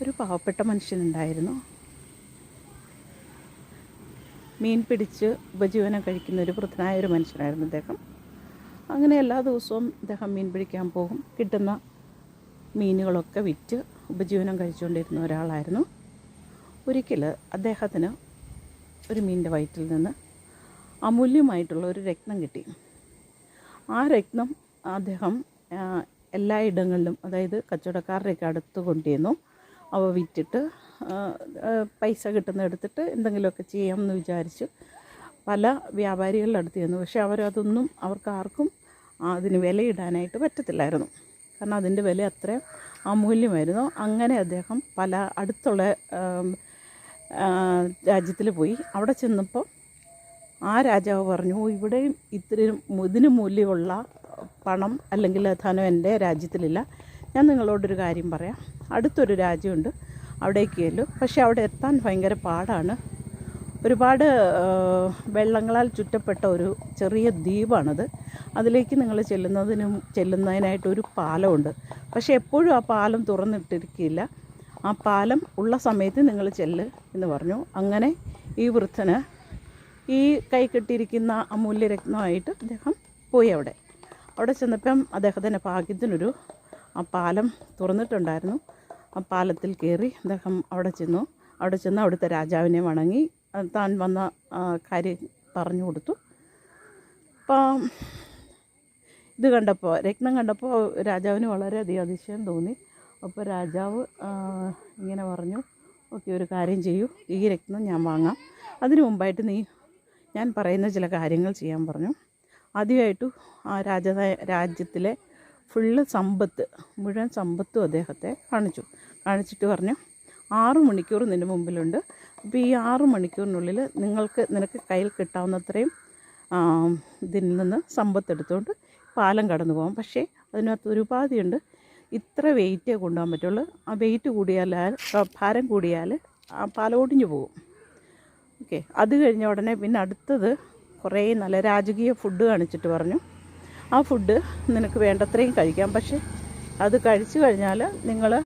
ഒരു പാവപ്പെട്ട മനുഷ്യനുണ്ടായിരുന്നു. മീൻ പിടിച്ച് ഉപജീവനം കഴിക്കുന്ന ഒരു വൃദ്ധനായ ഒരു മനുഷ്യനായിരുന്നു അദ്ദേഹം. അങ്ങനെ എല്ലാ ദിവസവും അദ്ദേഹം മീൻ പിടിക്കാൻ പോകും. കിട്ടുന്ന മീനുകളൊക്കെ വിറ്റ് ഉപജീവനം കഴിച്ചുകൊണ്ടിരുന്ന ഒരാളായിരുന്നു. ഒരിക്കൽ അദ്ദേഹത്തിന് ഒരു മീനിൻ്റെ വയറ്റിൽ നിന്ന് അമൂല്യമായിട്ടുള്ള ഒരു രത്നം കിട്ടി. ആ രത്നം അദ്ദേഹം എല്ലായിടങ്ങളിലും, അതായത് കച്ചവടക്കാരുടെയൊക്കെ അടുത്ത് കൊണ്ടുവന്നു. അവ വിറ്റിട്ട് പൈസ കിട്ടുന്നെടുത്തിട്ട് എന്തെങ്കിലുമൊക്കെ ചെയ്യാമെന്ന് വിചാരിച്ച് പല വ്യാപാരികളുടെ അടുത്ത് ചെന്നു. പക്ഷെ അവരതൊന്നും അവർക്കാർക്കും അതിന് വിലയിടാനായിട്ട് പറ്റത്തില്ലായിരുന്നു. കാരണം അതിൻ്റെ വില അത്രയും അമൂല്യമായിരുന്നു. അങ്ങനെ അദ്ദേഹം പല അടുത്തുള്ള രാജ്യത്തിൽ പോയി. അവിടെ ചെന്നപ്പോൾ ആ രാജാവ് പറഞ്ഞു, ഇവിടെയും ഇതിന് മൂല്യമുള്ള പണം അല്ലെങ്കിൽ ധനം എൻ്റെ രാജ്യത്തിലില്ല. ഞാൻ നിങ്ങളോടൊരു കാര്യം പറയാം. അടുത്തൊരു രാജ്യമുണ്ട്, അവിടേക്ക് ചെല്ലും. പക്ഷേ അവിടെ എത്താൻ ഭയങ്കര പാടാണ്. ഒരുപാട് വെള്ളങ്ങളാൽ ചുറ്റപ്പെട്ട ഒരു ചെറിയ ദ്വീപാണത്. അതിലേക്ക് നിങ്ങൾ ചെല്ലുന്നതിനായിട്ടൊരു പാലമുണ്ട്. പക്ഷേ എപ്പോഴും ആ പാലം തുറന്നിട്ടിരിക്കില്ല. ആ പാലം ഉള്ള സമയത്ത് നിങ്ങൾ ചെല്ല് എന്ന് പറഞ്ഞു. അങ്ങനെ ഈ വൃദ്ധന് ഈ കൈ കെട്ടിയിരിക്കുന്ന അമൂല്യരത്നമായിട്ട് അദ്ദേഹം പോയി. അവിടെ ചെന്നപ്പം അദ്ദേഹത്തിൻ്റെ ഭാഗ്യത്തിനൊരു ആ പാലം തുറന്നിട്ടുണ്ടായിരുന്നു. ആ പാലത്തിൽ കയറി അദ്ദേഹം അവിടെ ചെന്ന് അവിടുത്തെ രാജാവിനെ വണങ്ങി താൻ വന്ന കാര്യം പറഞ്ഞു കൊടുത്തു. അപ്പം ഇത് കണ്ടപ്പോൾ, രത്നം കണ്ടപ്പോൾ രാജാവിന് വളരെയധികം അതിശയം തോന്നി. അപ്പോൾ രാജാവ് ഇങ്ങനെ പറഞ്ഞു, ഓക്കെ, ഒരു കാര്യം ചെയ്യൂ, ഈ രത്നം ഞാൻ വാങ്ങാം. അതിനു മുമ്പായിട്ട് ഞാൻ പറയുന്ന ചില കാര്യങ്ങൾ ചെയ്യാൻ പറഞ്ഞു. ആദ്യമായിട്ട് ആ രാജ്യത്തിലെ മുഴുവൻ സമ്പത്തും അദ്ദേഹത്തെ കാണിച്ചിട്ട് പറഞ്ഞു, 6 മണിക്കൂർ നിൻ്റെ മുമ്പിലുണ്ട്. അപ്പോൾ ഈ 6 മണിക്കൂറിനുള്ളിൽ നിനക്ക് കയ്യിൽ കിട്ടാവുന്നത്രയും ഇതിൽ നിന്ന് സമ്പത്തെടുത്തുകൊണ്ട് പാലം കടന്നു പോകാം. പക്ഷേ അതിനകത്ത് ഒരു ഉപാധിയുണ്ട്. ഇത്ര വെയിറ്റേ കൊണ്ടുപോകാൻ പറ്റുള്ളൂ. ആ വെയിറ്റ് ഭാരം കൂടിയാൽ ആ പാലം ഒടിഞ്ഞു പോകും. ഓക്കെ, അത് കഴിഞ്ഞ ഉടനെ പിന്നെ അടുത്തത് കുറേ നല്ല രാജകീയ ഫുഡ് കാണിച്ചിട്ട് പറഞ്ഞു, ആ ഫുഡ് നിനക്ക് വേണ്ടത്രയും കഴിക്കാം. പക്ഷേ അത് കഴിച്ചു കഴിഞ്ഞാൽ നിങ്ങൾ